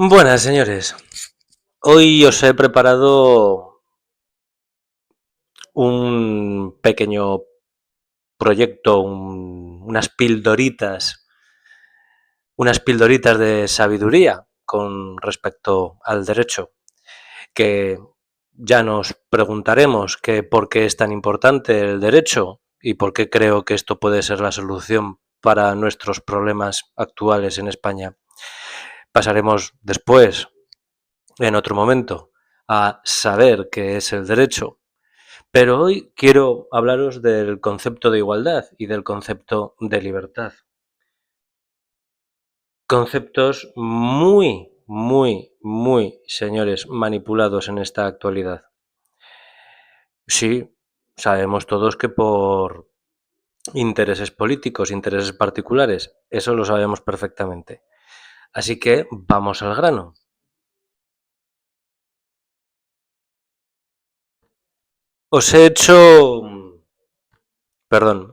Buenas, señores. Hoy os he preparado un pequeño proyecto, unas pildoritas de sabiduría con respecto al derecho, que ya nos preguntaremos que por qué es tan importante el derecho y por qué creo que esto puede ser la solución para nuestros problemas actuales en España. Pasaremos después, en otro momento, a saber qué es el derecho. Pero hoy quiero hablaros del concepto de igualdad y del concepto de libertad. Conceptos muy, señores, manipulados en esta actualidad. Sí, sabemos todos que por intereses políticos, intereses particulares, eso lo sabemos perfectamente. Así que vamos al grano. Os he hecho,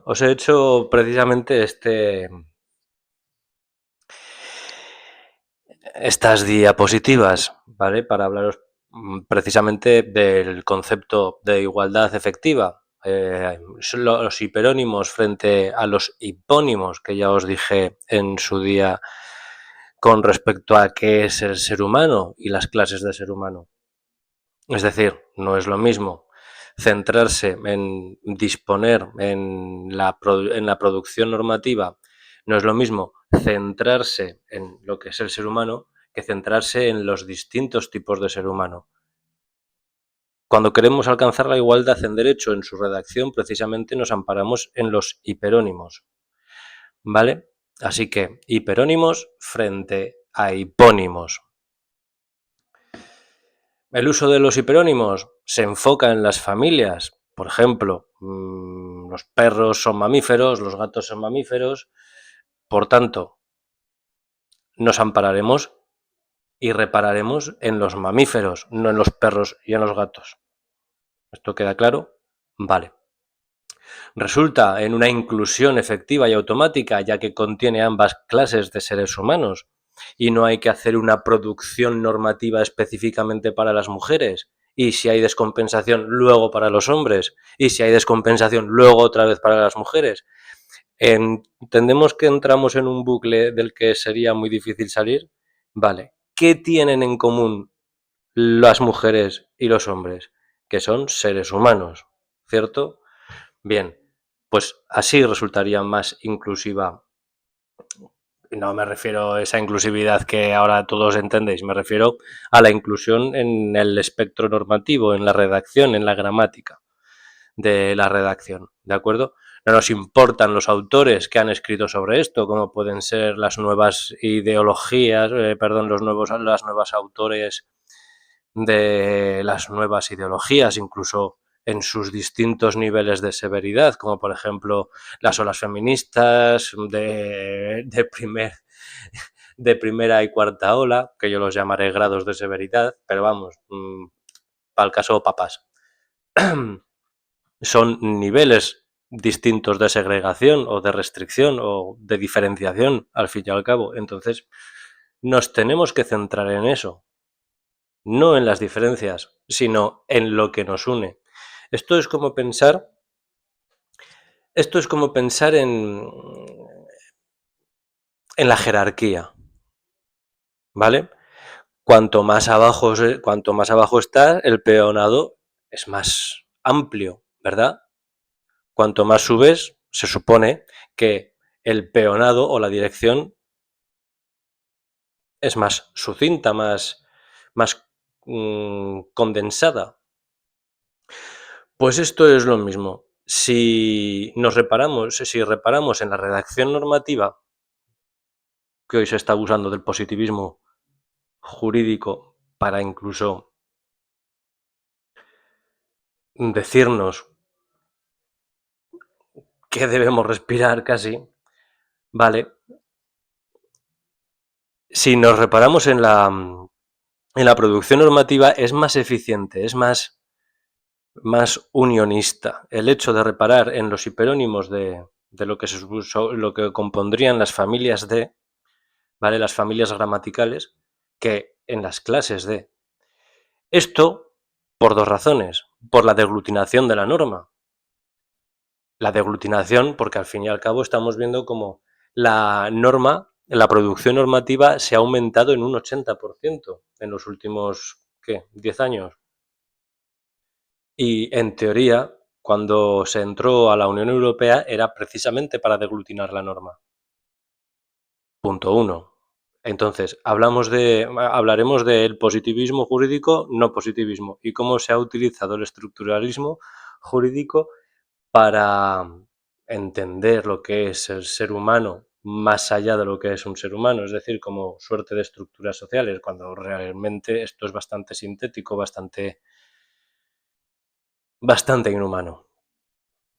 os he hecho precisamente estas diapositivas, ¿vale? Para hablaros precisamente del concepto de igualdad efectiva, los hiperónimos frente a los hipónimos que ya os dije en su día con respecto a qué es el ser humano y las clases de ser humano. Es decir, no es lo mismo centrarse en disponer en la producción normativa, no es lo mismo centrarse en lo que es el ser humano que centrarse en los distintos tipos de ser humano. Cuando queremos alcanzar la igualdad en derecho en su redacción, precisamente nos amparamos en los hiperónimos, ¿vale? Así que hiperónimos frente a hipónimos. El uso de los hiperónimos se enfoca en las familias. Por ejemplo, los perros son mamíferos, los gatos son mamíferos. Por tanto, nos ampararemos y repararemos en los mamíferos, no en los perros y en los gatos. ¿Esto queda claro? Vale. Resulta en una inclusión efectiva y automática, ya que contiene ambas clases de seres humanos, y no hay que hacer una producción normativa específicamente para las mujeres, y si hay descompensación luego para los hombres, y si hay descompensación luego otra vez para las mujeres. ¿Entendemos que entramos en un bucle del que sería muy difícil salir? Vale. ¿Qué tienen en común las mujeres y los hombres? Que son seres humanos, ¿cierto? Bien, pues así resultaría más inclusiva. No me refiero a esa inclusividad que ahora todos entendéis, me refiero a la inclusión en el espectro normativo, en la redacción, en la gramática de la redacción, ¿de acuerdo? No nos importan los autores que han escrito sobre esto, como pueden ser las nuevas ideologías, las nuevas autores de las nuevas ideologías, incluso en sus distintos niveles de severidad, como por ejemplo las olas feministas de primera y cuarta ola, que yo los llamaré grados de severidad, pero vamos, para el caso papas. Son niveles distintos de segregación o de restricción o de diferenciación, al fin y al cabo. Entonces, nos tenemos que centrar en eso, no en las diferencias, sino en lo que nos une. Esto es como pensar, en la jerarquía, ¿vale? Cuanto más abajo está, el peonado es más amplio, ¿verdad? Cuanto más subes, se supone que el peonado o la dirección es más sucinta, más condensada. Pues esto es lo mismo. Si reparamos en la redacción normativa, que hoy se está abusando del positivismo jurídico para incluso decirnos que debemos respirar casi, ¿vale? Si nos reparamos en la producción normativa, es más eficiente, es más unionista. El hecho de reparar en los hiperónimos de lo que compondrían las familias de, ¿vale? Las familias gramaticales, que en las clases de. Esto por dos razones. Por la deglutinación de la norma. La deglutinación, porque al fin y al cabo estamos viendo como la norma, la producción normativa se ha aumentado en un 80% en los últimos, ¿qué?, 10 años. Y en teoría, cuando se entró a la Unión Europea era precisamente para deglutinar la norma. Punto uno. Entonces, hablaremos del positivismo jurídico, no positivismo, y cómo se ha utilizado el estructuralismo jurídico para entender lo que es el ser humano más allá de lo que es un ser humano, es decir, como suerte de estructuras sociales, cuando realmente esto es bastante sintético, bastante inhumano.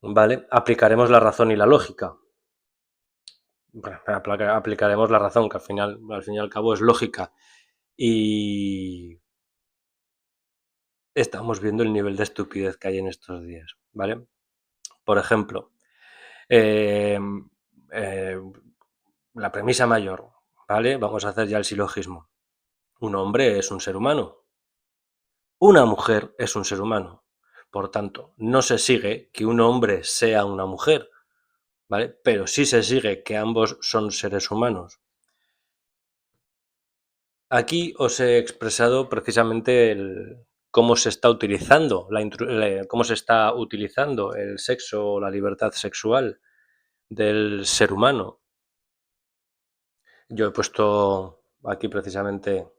¿Vale? Aplicaremos la razón y la lógica. Bueno, aplicaremos la razón, que al fin y al cabo es lógica. Y estamos viendo el nivel de estupidez que hay en estos días, ¿vale? Por ejemplo, eh, eh, la premisa mayor, ¿vale? Vamos a hacer ya el silogismo. Un hombre es un ser humano. Una mujer es un ser humano. Por tanto, no se sigue que un hombre sea una mujer, ¿vale? Pero sí se sigue que ambos son seres humanos. Aquí os he expresado precisamente cómo se está utilizando cómo se está utilizando el sexo o la libertad sexual del ser humano. Yo he puesto aquí precisamente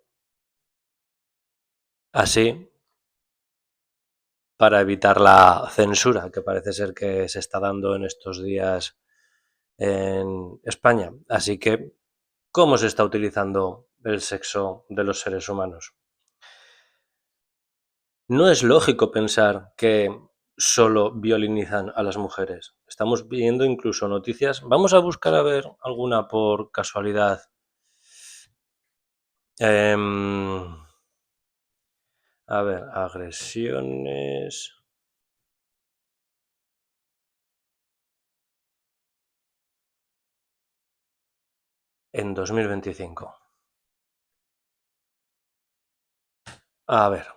así para evitar la censura que parece ser que se está dando en estos días en España. Así que, ¿cómo se está utilizando el sexo de los seres humanos? No es lógico pensar que solo violinizan a las mujeres. Estamos viendo incluso noticias. Vamos a buscar a ver alguna por casualidad. A ver, agresiones. En 2025. A ver.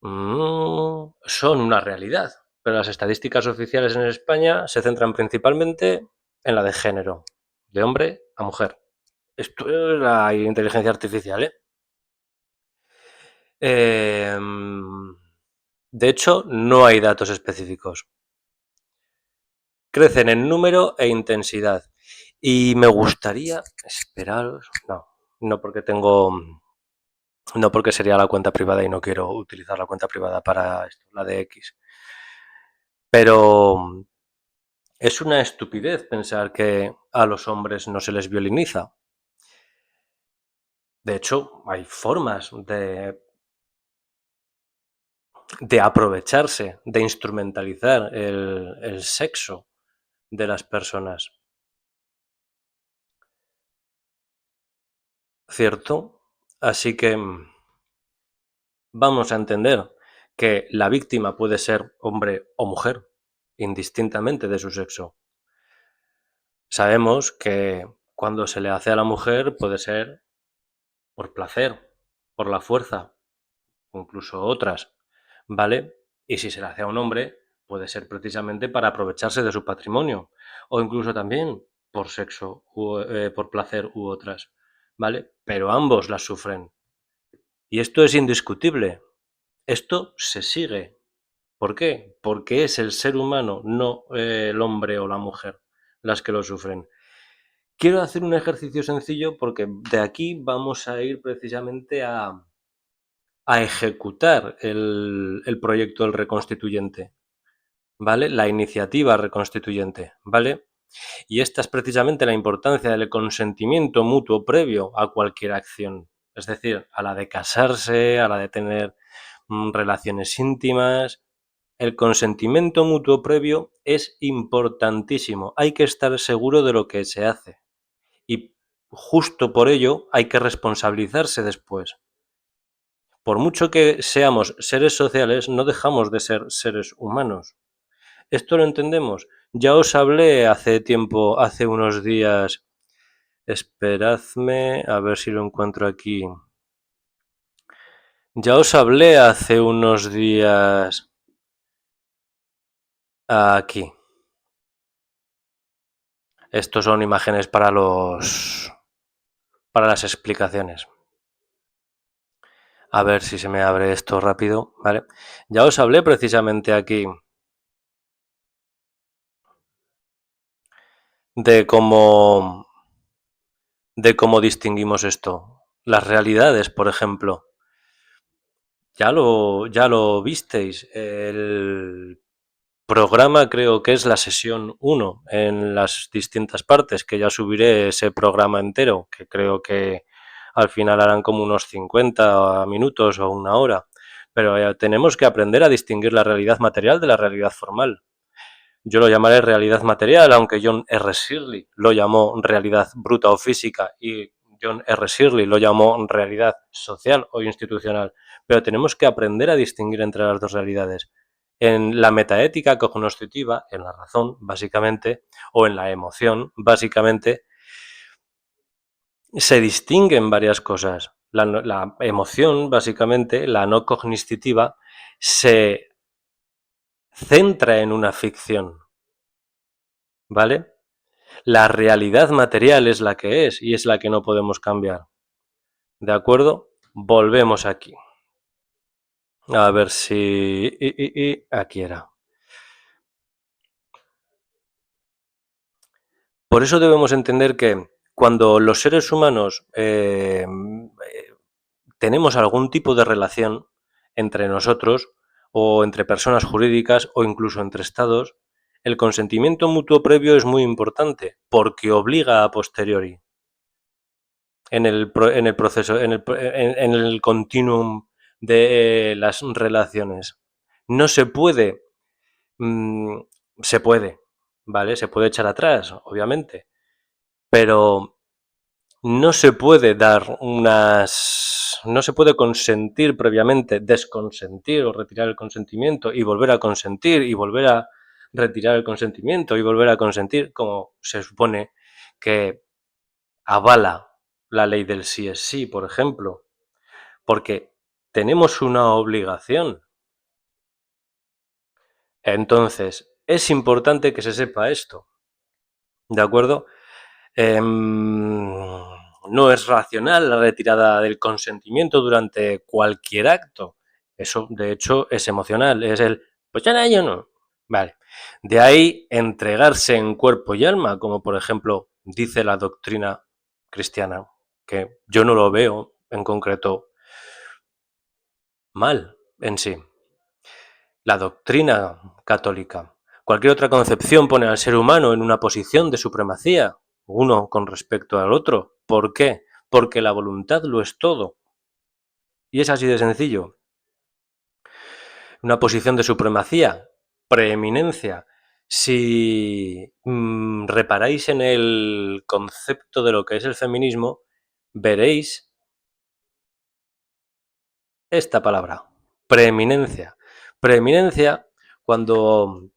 Son una realidad, pero las estadísticas oficiales en España se centran principalmente en la de género, de hombre a mujer. Esto es la inteligencia artificial, ¿eh? De hecho, no hay datos específicos. Crecen en número e intensidad. Y me gustaría esperaros. No porque no porque sería la cuenta privada y no quiero utilizar la cuenta privada para esto, la de X. Pero es una estupidez pensar que a los hombres no se les violiniza. De hecho, hay formas de aprovecharse, de instrumentalizar el sexo de las personas. ¿Cierto? Así que vamos a entender que la víctima puede ser hombre o mujer, indistintamente de su sexo. Sabemos que cuando se le hace a la mujer puede ser por placer, por la fuerza, incluso otras, ¿vale? Y si se le hace a un hombre, puede ser precisamente para aprovecharse de su patrimonio, o incluso también por sexo, por placer u otras, ¿vale? Pero ambos las sufren. Y esto es indiscutible. Esto se sigue. ¿Por qué? Porque es el ser humano, no el hombre o la mujer, las que lo sufren. Quiero hacer un ejercicio sencillo porque de aquí vamos a ir precisamente a ejecutar el proyecto del reconstituyente, ¿vale? La iniciativa reconstituyente, ¿vale? Y esta es precisamente la importancia del consentimiento mutuo previo a cualquier acción, es decir, a la de casarse, a la de tener relaciones íntimas. El consentimiento mutuo previo es importantísimo, hay que estar seguro de lo que se hace y justo por ello hay que responsabilizarse después. Por mucho que seamos seres sociales, no dejamos de ser seres humanos. ¿Esto lo entendemos? Ya os hablé hace tiempo, hace unos días, Esperadme a ver si lo encuentro aquí. Ya os hablé hace unos días aquí. Estos son imágenes para las explicaciones. A ver si se me abre esto rápido, ¿vale? Ya os hablé precisamente aquí de cómo distinguimos esto. Las realidades, por ejemplo. Ya lo visteis. El programa creo que es la sesión 1 en las distintas partes, que ya subiré ese programa entero, que creo que al final harán como unos 50 minutos o una hora. Pero tenemos que aprender a distinguir la realidad material de la realidad formal. Yo lo llamaré realidad material, aunque John R. Searle lo llamó realidad bruta o física y John R. Searle lo llamó realidad social o institucional. Pero tenemos que aprender a distinguir entre las dos realidades. En la metaética cognoscitiva, en la razón, básicamente, o en la emoción, básicamente, se distinguen varias cosas. La emoción, básicamente, la no cognitiva, se centra en una ficción, ¿vale? La realidad material es la que es y es la que no podemos cambiar. ¿De acuerdo? Volvemos aquí. A ver si... aquí era. Por eso debemos entender que cuando los seres humanos tenemos algún tipo de relación entre nosotros o entre personas jurídicas o incluso entre estados, el consentimiento mutuo previo es muy importante porque obliga a posteriori en el proceso, en el continuum de las relaciones. No se puede, se puede, ¿vale? Se puede echar atrás, obviamente, pero no se puede no se puede consentir previamente, desconsentir o retirar el consentimiento y volver a consentir y volver a retirar el consentimiento y volver a consentir, como se supone que avala la ley del sí es sí, por ejemplo, porque tenemos una obligación. Entonces, es importante que se sepa esto, ¿de acuerdo? No es racional la retirada del consentimiento durante cualquier acto. Eso, de hecho, es emocional. Es el, pues ya yo no. Vale. De ahí entregarse en cuerpo y alma, como por ejemplo dice la doctrina cristiana, que yo no lo veo en concreto mal en sí. La doctrina católica. Cualquier otra concepción pone al ser humano en una posición de supremacía, uno con respecto al otro. ¿Por qué? Porque la voluntad lo es todo. Y es así de sencillo. Una posición de supremacía, preeminencia. Si reparáis en el concepto de lo que es el feminismo, veréis esta palabra, preeminencia. Preeminencia, cuando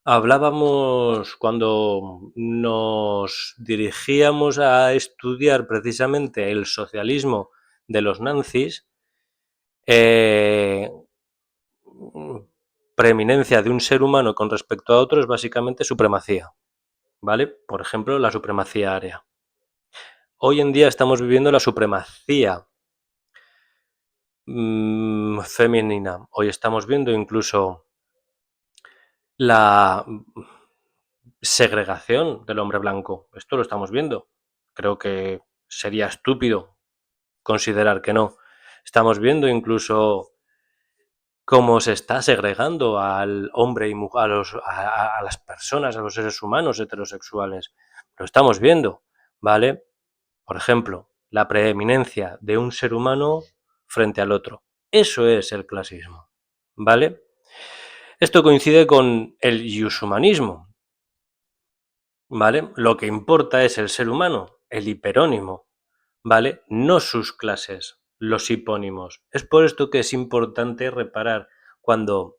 hablábamos, cuando nos dirigíamos a estudiar precisamente el socialismo de los nazis, preeminencia de un ser humano con respecto a otro es básicamente supremacía, ¿vale? Por ejemplo, la supremacía área. Hoy en día estamos viviendo la supremacía femenina. Hoy estamos viendo incluso la segregación del hombre blanco. Esto lo estamos viendo. Creo que sería estúpido considerar que no. Estamos viendo incluso cómo se está segregando al hombre y mujer, a las personas, a los seres humanos heterosexuales. Lo estamos viendo, ¿vale? Por ejemplo, la preeminencia de un ser humano frente al otro. Eso es el clasismo, ¿vale? Esto coincide con el iushumanismo, ¿vale? Lo que importa es el ser humano, el hiperónimo, ¿vale? No sus clases, los hipónimos. Es por esto que es importante reparar cuando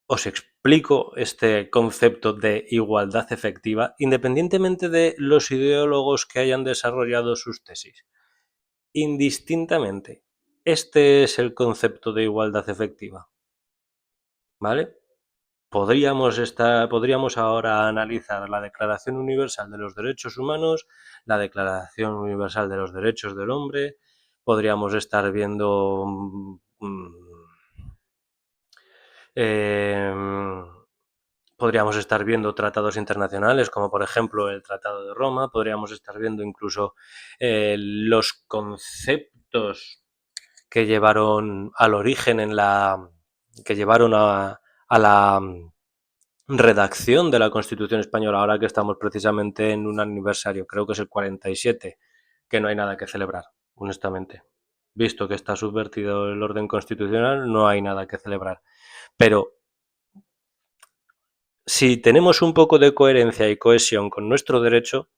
os explico este concepto de igualdad efectiva independientemente de los ideólogos que hayan desarrollado sus tesis. Indistintamente, este es el concepto de igualdad efectiva. ¿Vale? Podríamos ahora analizar la Declaración Universal de los Derechos Humanos, la Declaración Universal de los Derechos del Hombre, podríamos estar viendo podríamos estar viendo tratados internacionales como por ejemplo el Tratado de Roma, podríamos estar viendo incluso los conceptos que llevaron al origen que llevaron a la redacción de la Constitución española, ahora que estamos precisamente en un aniversario, creo que es el 47, que no hay nada que celebrar, honestamente. Visto que está subvertido el orden constitucional, no hay nada que celebrar. Pero si tenemos un poco de coherencia y cohesión con nuestro derecho,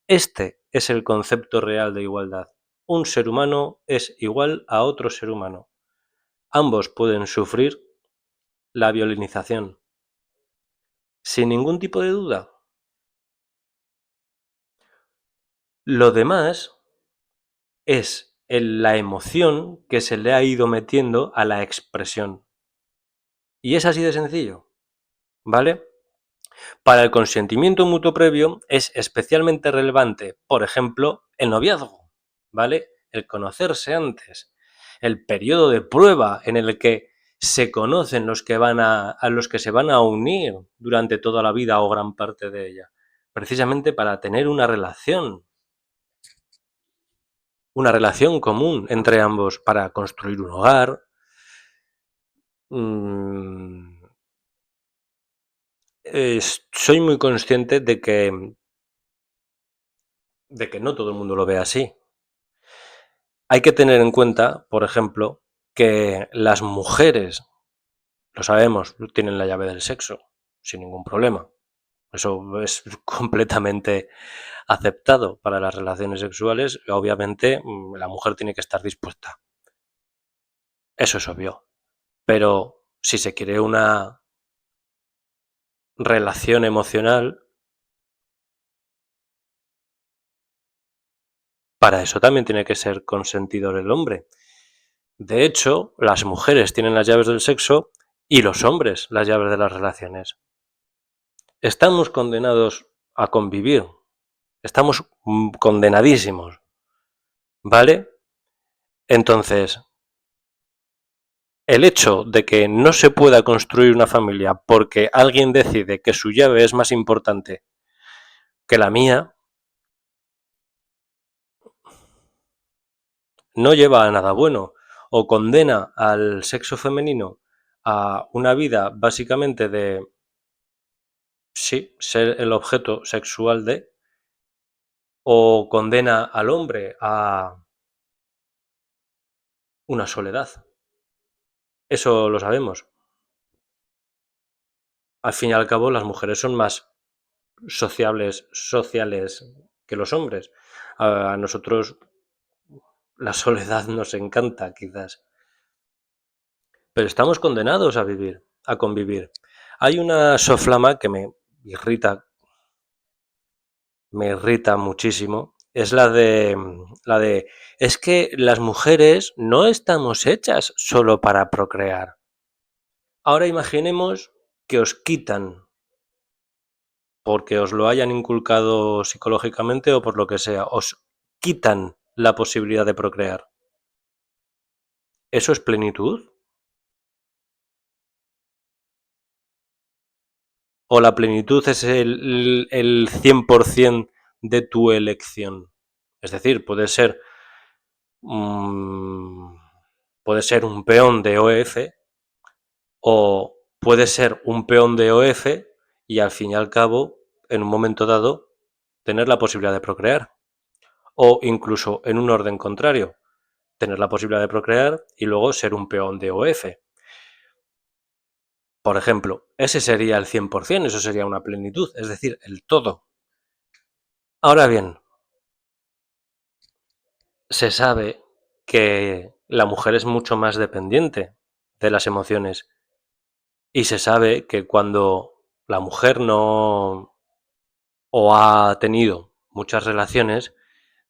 este es el concepto real de igualdad. Un ser humano es igual a otro ser humano. Ambos pueden sufrir la violinización. Sin ningún tipo de duda. Lo demás es la emoción que se le ha ido metiendo a la expresión. Y es así de sencillo, ¿vale? Para el consentimiento mutuo previo es especialmente relevante, por ejemplo, el noviazgo, ¿vale? El conocerse antes, el periodo de prueba en el que se conocen los que se van a unir durante toda la vida o gran parte de ella, precisamente para tener una relación común entre ambos, para construir un hogar. Soy muy consciente de que no todo el mundo lo ve así. Hay que tener en cuenta, por ejemplo, que las mujeres, lo sabemos, tienen la llave del sexo, sin ningún problema. Eso es completamente aceptado para las relaciones sexuales. Obviamente, la mujer tiene que estar dispuesta. Eso es obvio. Pero si se quiere una relación emocional, para eso también tiene que ser consentidor el hombre. De hecho, las mujeres tienen las llaves del sexo y los hombres las llaves de las relaciones. Estamos condenados a convivir. Estamos condenadísimos. ¿Vale? Entonces, el hecho de que no se pueda construir una familia porque alguien decide que su llave es más importante que la mía, no lleva a nada bueno. O condena al sexo femenino a una vida básicamente de, sí, ser el objeto sexual de, o condena al hombre a una soledad. Eso lo sabemos. Al fin y al cabo, las mujeres son más sociales que los hombres. A nosotros la soledad nos encanta, quizás. Pero estamos condenados a vivir, a convivir. Hay una soflama que irrita, me irrita muchísimo, es la de es que las mujeres no estamos hechas solo para procrear. Ahora imaginemos que os quitan, porque os lo hayan inculcado psicológicamente o por lo que sea, os quitan la posibilidad de procrear. ¿Eso es plenitud? ¿O la plenitud es el 100% de tu elección? Es decir, puede ser un peón de OF o puede ser un peón de OF y al fin y al cabo, en un momento dado, tener la posibilidad de procrear. O incluso en un orden contrario, tener la posibilidad de procrear y luego ser un peón de OF. Por ejemplo, ese sería el 100%, eso sería una plenitud, es decir, el todo. Ahora bien, se sabe que la mujer es mucho más dependiente de las emociones Y se sabe que cuando la mujer no o ha tenido muchas relaciones,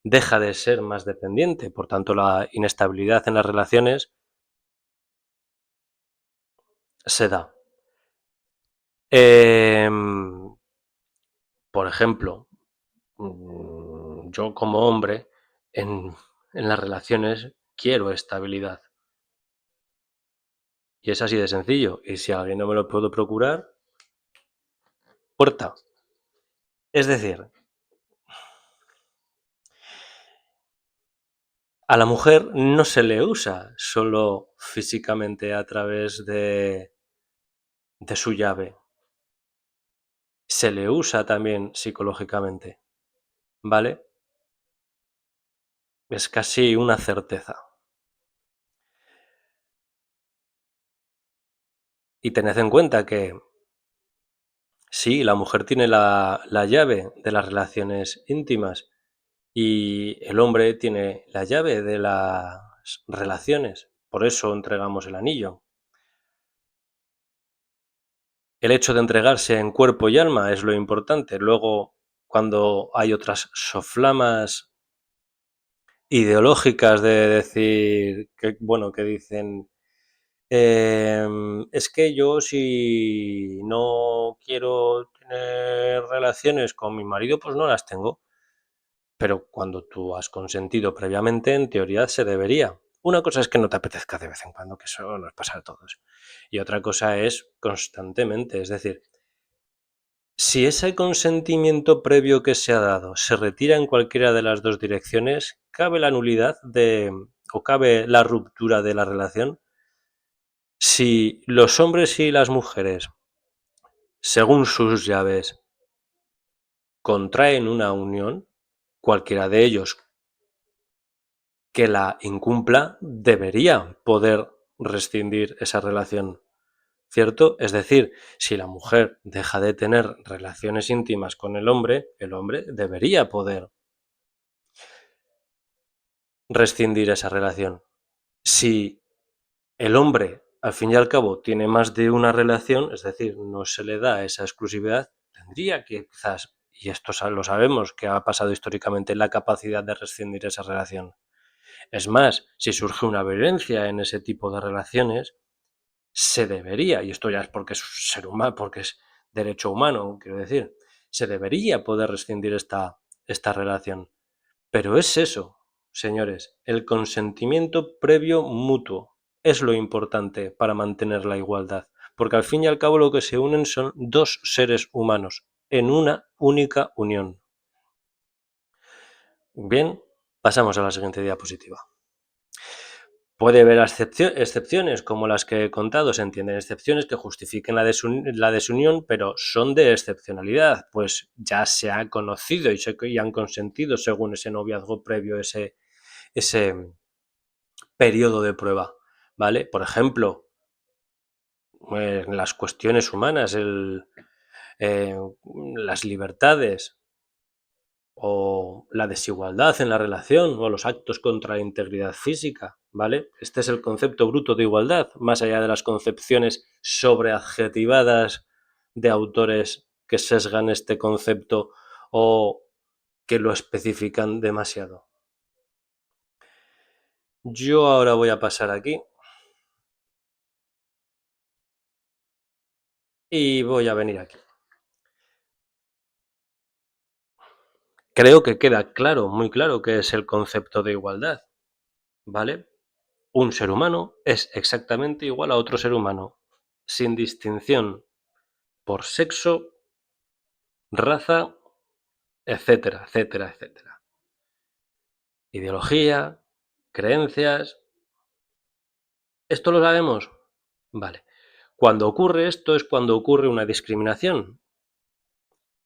deja de ser más dependiente. Por tanto, la inestabilidad en las relaciones se da. Por ejemplo, yo como hombre en las relaciones quiero estabilidad. Y es así de sencillo. Y si alguien no me lo puedo procurar, puerta. Es decir, a la mujer no se le usa solo físicamente a través de su llave. Se le usa también psicológicamente, ¿vale? Es casi una certeza. Y tened en cuenta que sí, la mujer tiene la llave de las relaciones íntimas y el hombre tiene la llave de las relaciones. Por eso entregamos el anillo. El hecho de entregarse en cuerpo y alma es lo importante. Luego, cuando hay otras soflamas ideológicas de decir que, bueno, que dicen es que yo si no quiero tener relaciones con mi marido, pues no las tengo. Pero cuando tú has consentido previamente, en teoría se debería. Una cosa es que no te apetezca de vez en cuando, que eso nos pasa a todos. Y otra cosa es constantemente. Es decir, si ese consentimiento previo que se ha dado se retira en cualquiera de las dos direcciones, ¿cabe la nulidad o cabe la ruptura de la relación? Si los hombres y las mujeres, según sus llaves, contraen una unión, cualquiera de ellos que la incumpla debería poder rescindir esa relación, ¿cierto? Es decir, si la mujer deja de tener relaciones íntimas con el hombre debería poder rescindir esa relación. Si el hombre, al fin y al cabo, tiene más de una relación, es decir, no se le da esa exclusividad, tendría que quizás, y esto lo sabemos, que ha pasado históricamente, la capacidad de rescindir esa relación. Es más, si surge una violencia en ese tipo de relaciones, se debería, y esto ya es porque es ser humano, porque es derecho humano, quiero decir, se debería poder rescindir esta relación. Pero es eso, señores, el consentimiento previo mutuo es lo importante para mantener la igualdad, porque al fin y al cabo lo que se unen son dos seres humanos en una única unión. Bien, pasamos a la siguiente diapositiva. Puede haber excepciones como las que he contado, se entienden excepciones que justifiquen la desunión, pero son de excepcionalidad, pues ya se ha conocido y han consentido según ese noviazgo previo, ese periodo de prueba, ¿vale? Por ejemplo, las cuestiones humanas, eh, las libertades o la desigualdad en la relación o los actos contra la integridad física, ¿vale? Este es el concepto bruto de igualdad, más allá de las concepciones sobreadjetivadas de autores que sesgan este concepto o que lo especifican demasiado. Yo ahora voy a pasar aquí y voy a venir aquí. Creo que queda claro, muy claro, qué es el concepto de igualdad, ¿vale? Un ser humano es exactamente igual a otro ser humano, sin distinción por sexo, raza, etcétera, etcétera, etcétera. Ideología, creencias. ¿Esto lo sabemos? Vale. Cuando ocurre esto es cuando ocurre una discriminación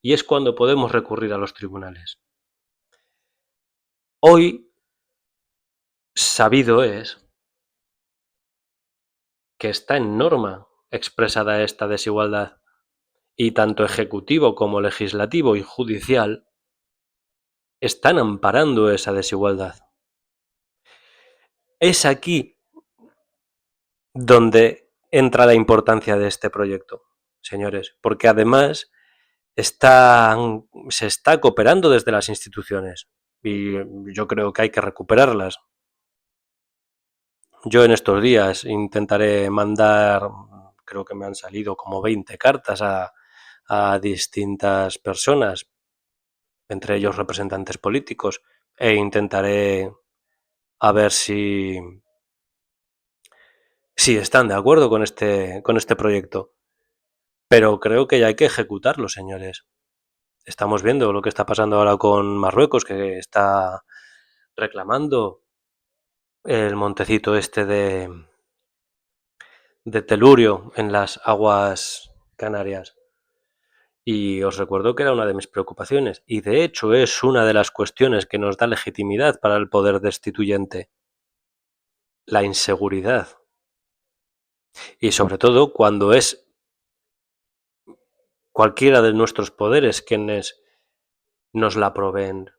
y es cuando podemos recurrir a los tribunales. Hoy, sabido es que está en norma expresada esta desigualdad y tanto ejecutivo como legislativo y judicial están amparando esa desigualdad. Es aquí donde entra la importancia de este proyecto, señores, porque además se está cooperando desde las instituciones y yo creo que hay que recuperarlas. Yo en estos días intentaré mandar, creo que me han salido como 20 cartas a distintas personas, entre ellos representantes políticos, e intentaré a ver si están de acuerdo con este proyecto. Pero creo que ya hay que ejecutarlo, señores. Estamos viendo lo que está pasando ahora con Marruecos, que está reclamando el montecito este de telurio en las aguas canarias. Y os recuerdo que era una de mis preocupaciones, y de hecho es una de las cuestiones que nos da legitimidad para el poder destituyente, la inseguridad. Y sobre todo cuando es cualquiera de nuestros poderes quienes nos la proveen.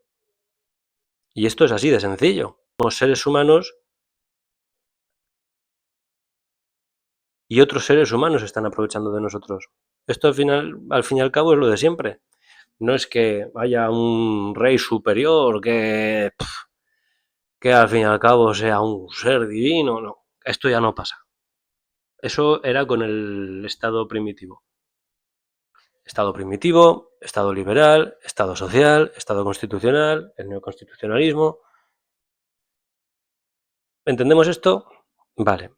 Y esto es así de sencillo. Somos seres humanos y otros seres humanos están aprovechando de nosotros. Esto al fin y al cabo es lo de siempre. No es que haya un rey superior que al fin y al cabo sea un ser divino, no. Esto ya no pasa. Eso era con el Estado primitivo. Estado primitivo, Estado liberal, Estado social, Estado constitucional, el neoconstitucionalismo. ¿Entendemos esto? Vale.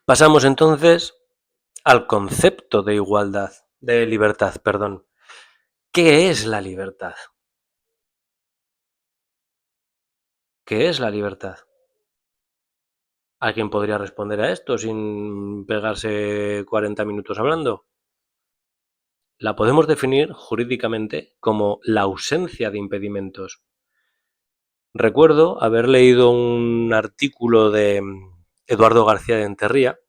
Pasamos entonces al concepto de igualdad, de libertad, perdón. ¿Qué es la libertad? ¿Qué es la libertad? ¿Alguien podría responder a esto sin pegarse 40 minutos hablando? La podemos definir jurídicamente como la ausencia de impedimentos. Recuerdo haber leído un artículo de Eduardo García de Enterría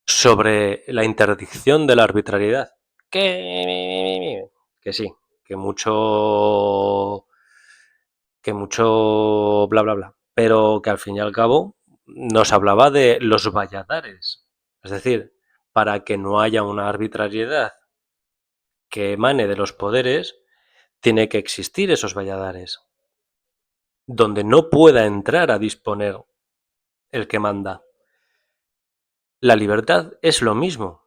sobre la interdicción de la arbitrariedad. Que sí, que mucho bla bla bla, pero que al fin y al cabo nos hablaba de los valladares. Es decir, para que no haya una arbitrariedad que emane de los poderes, tiene que existir esos valladares, donde no pueda entrar a disponer el que manda. La libertad es lo mismo.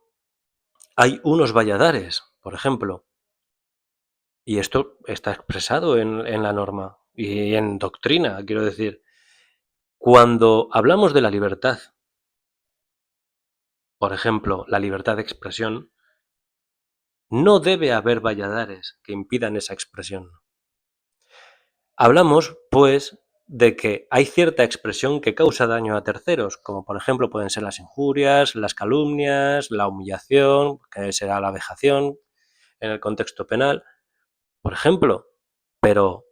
Hay unos valladares, por ejemplo, y esto está expresado en la norma y en doctrina, quiero decir. Cuando hablamos de la libertad, por ejemplo, la libertad de expresión, no debe haber valladares que impidan esa expresión. Hablamos, pues, de que hay cierta expresión que causa daño a terceros, como por ejemplo pueden ser las injurias, las calumnias, la humillación, que será la vejación en el contexto penal, por ejemplo, pero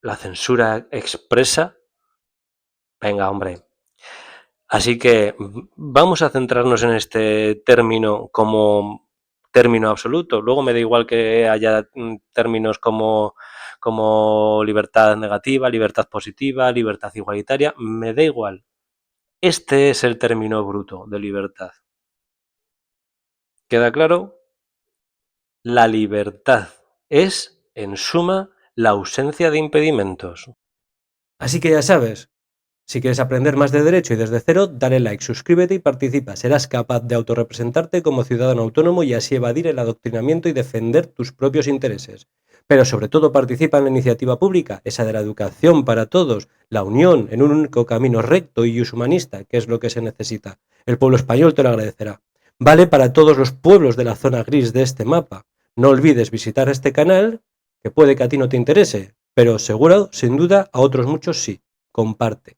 la censura expresa, venga, hombre. Así que vamos a centrarnos en este término como término absoluto. Luego me da igual que haya términos como libertad negativa, libertad positiva, libertad igualitaria, me da igual. Este es el término bruto de libertad. ¿Queda claro? La libertad es, en suma, la ausencia de impedimentos. Así que ya sabes, si quieres aprender más de derecho y desde cero, dale like, suscríbete y participa. Serás capaz de autorrepresentarte como ciudadano autónomo y así evadir el adoctrinamiento y defender tus propios intereses. Pero sobre todo participa en la iniciativa pública, esa de la educación para todos, la unión en un único camino recto y humanista, que es lo que se necesita. El pueblo español te lo agradecerá. Vale para todos los pueblos de la zona gris de este mapa. No olvides visitar este canal, que puede que a ti no te interese, pero seguro, sin duda, a otros muchos sí. Comparte.